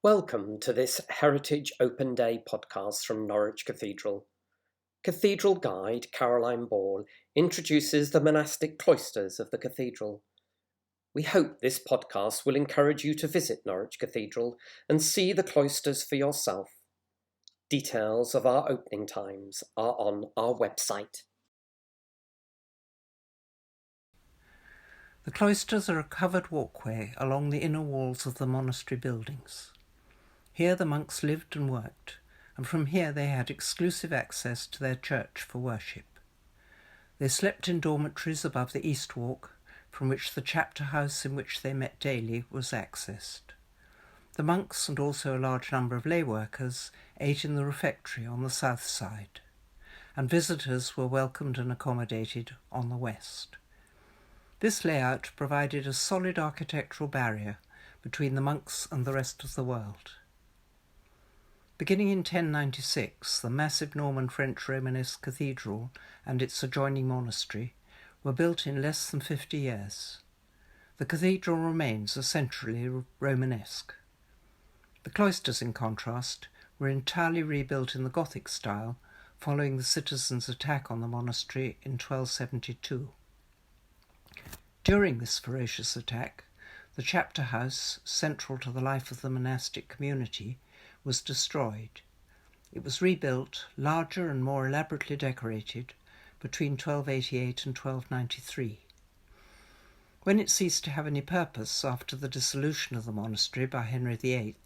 Welcome to this Heritage Open Day podcast from Norwich Cathedral. Cathedral guide Caroline Ball introduces the monastic cloisters of the cathedral. We hope this podcast will encourage you to visit Norwich Cathedral and see the cloisters for yourself. Details of our opening times are on our website. The cloisters are a covered walkway along the inner walls of the monastery buildings. Here the monks lived and worked, and from here they had exclusive access to their church for worship. They slept in dormitories above the east walk, from which the chapter house in which they met daily was accessed. The monks and also a large number of lay workers ate in the refectory on the south side, and visitors were welcomed and accommodated on the west. This layout provided a solid architectural barrier between the monks and the rest of the world. Beginning in 1096, the massive Norman French Romanesque cathedral and its adjoining monastery were built in less than 50 years. The cathedral remains essentially Romanesque. The cloisters, in contrast, were entirely rebuilt in the Gothic style following the citizens' attack on the monastery in 1272. During this ferocious attack, the chapter house, central to the life of the monastic community, was destroyed. It was rebuilt, larger and more elaborately decorated, between 1288 and 1293. When it ceased to have any purpose after the dissolution of the monastery by Henry VIII,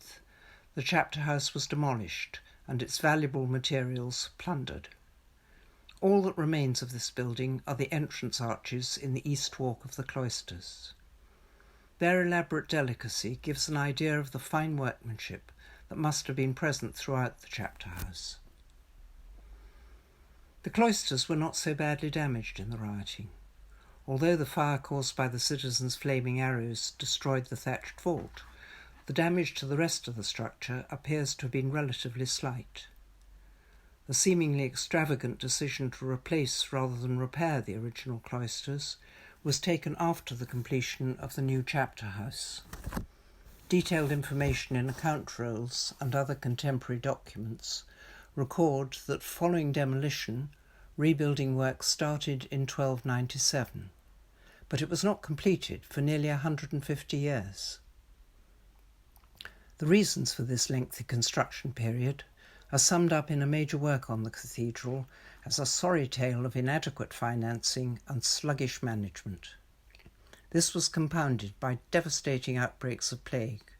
the chapter house was demolished and its valuable materials plundered. All that remains of this building are the entrance arches in the east walk of the cloisters. Their elaborate delicacy gives an idea of the fine workmanship that must have been present throughout the chapter house. The cloisters were not so badly damaged in the rioting. Although the fire caused by the citizens' flaming arrows destroyed the thatched vault, the damage to the rest of the structure appears to have been relatively slight. The seemingly extravagant decision to replace rather than repair the original cloisters was taken after the completion of the new chapter house. Detailed information in account rolls and other contemporary documents record that following demolition, rebuilding work started in 1297, but it was not completed for nearly 150 years. The reasons for this lengthy construction period are summed up in a major work on the cathedral as a sorry tale of inadequate financing and sluggish management. This was compounded by devastating outbreaks of plague,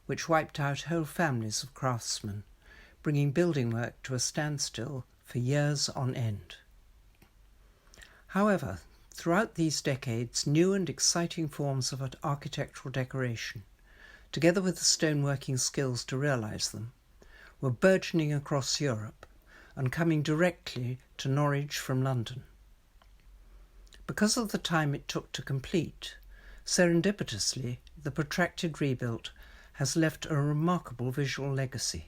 which wiped out whole families of craftsmen, bringing building work to a standstill for years on end. However, throughout these decades, new and exciting forms of architectural decoration, together with the stoneworking skills to realise them, were burgeoning across Europe and coming directly to Norwich from London. Because of the time it took to complete, serendipitously, the protracted rebuild has left a remarkable visual legacy.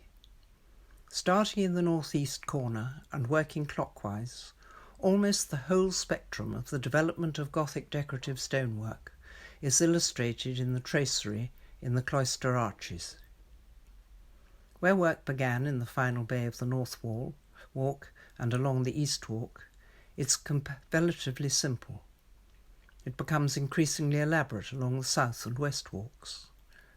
Starting in the northeast corner and working clockwise, almost the whole spectrum of the development of Gothic decorative stonework is illustrated in the tracery in the cloister arches. Where work began in the final bay of the north walk and along the east walk, it's relatively simple. It becomes increasingly elaborate along the south and west walks,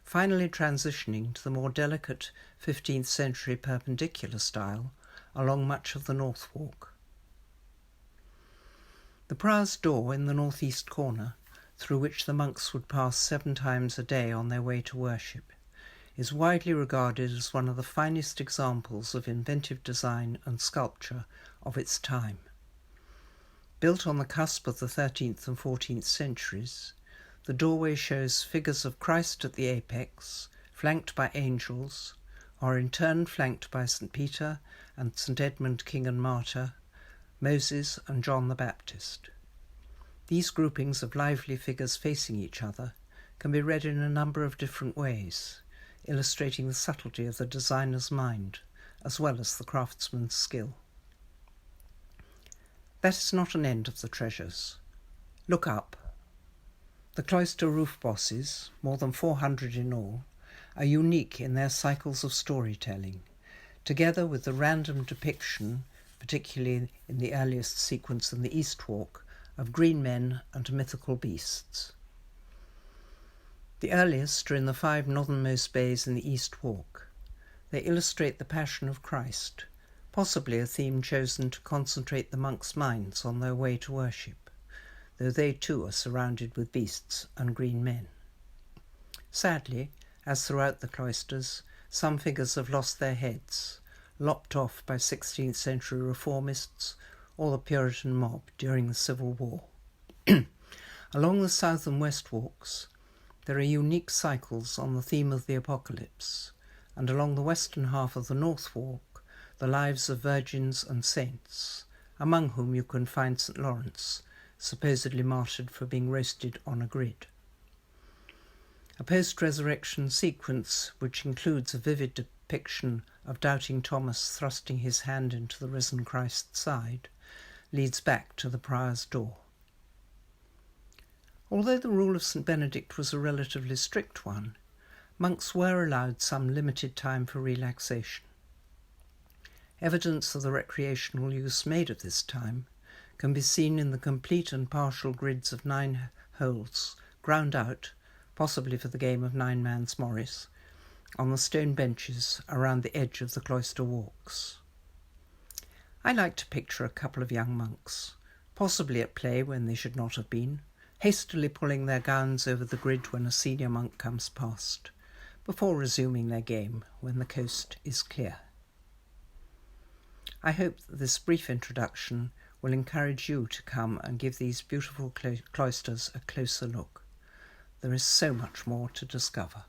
finally transitioning to the more delicate 15th century perpendicular style along much of the north walk. The prior's door in the northeast corner, through which the monks would pass 7 times a day on their way to worship, is widely regarded as one of the finest examples of inventive design and sculpture of its time. Built on the cusp of the 13th and 14th centuries, the doorway shows figures of Christ at the apex, flanked by angels, or in turn flanked by St. Peter and St. Edmund, King and Martyr, Moses and John the Baptist. These groupings of lively figures facing each other can be read in a number of different ways, illustrating the subtlety of the designer's mind, as well as the craftsman's skill. That is not an end of the treasures. Look up. The cloister roof bosses, more than 400 in all, are unique in their cycles of storytelling, together with the random depiction, particularly in the earliest sequence in the East Walk, of green men and mythical beasts. The earliest are in the 5 northernmost bays in the East Walk. They illustrate the Passion of Christ, possibly a theme chosen to concentrate the monks' minds on their way to worship, though they too are surrounded with beasts and green men. Sadly, as throughout the cloisters, some figures have lost their heads, lopped off by 16th century reformists or the Puritan mob during the Civil War. Along the south and west walks, there are unique cycles on the theme of the apocalypse, and along the western half of the North Walk, the lives of virgins and saints, among whom you can find St. Lawrence, supposedly martyred for being roasted on a grid. A post-resurrection sequence, which includes a vivid depiction of doubting Thomas thrusting his hand into the risen Christ's side, leads back to the prior's door. Although the rule of St. Benedict was a relatively strict one, monks were allowed some limited time for relaxation. Evidence of the recreational use made at this time can be seen in the complete and partial grids of 9 holes, ground out, possibly for the game of 9-man's Morris, on the stone benches around the edge of the cloister walks. I like to picture a couple of young monks, possibly at play when they should not have been, hastily pulling their gowns over the grid when a senior monk comes past, before resuming their game when the coast is clear. I hope that this brief introduction will encourage you to come and give these beautiful cloisters a closer look. There is so much more to discover.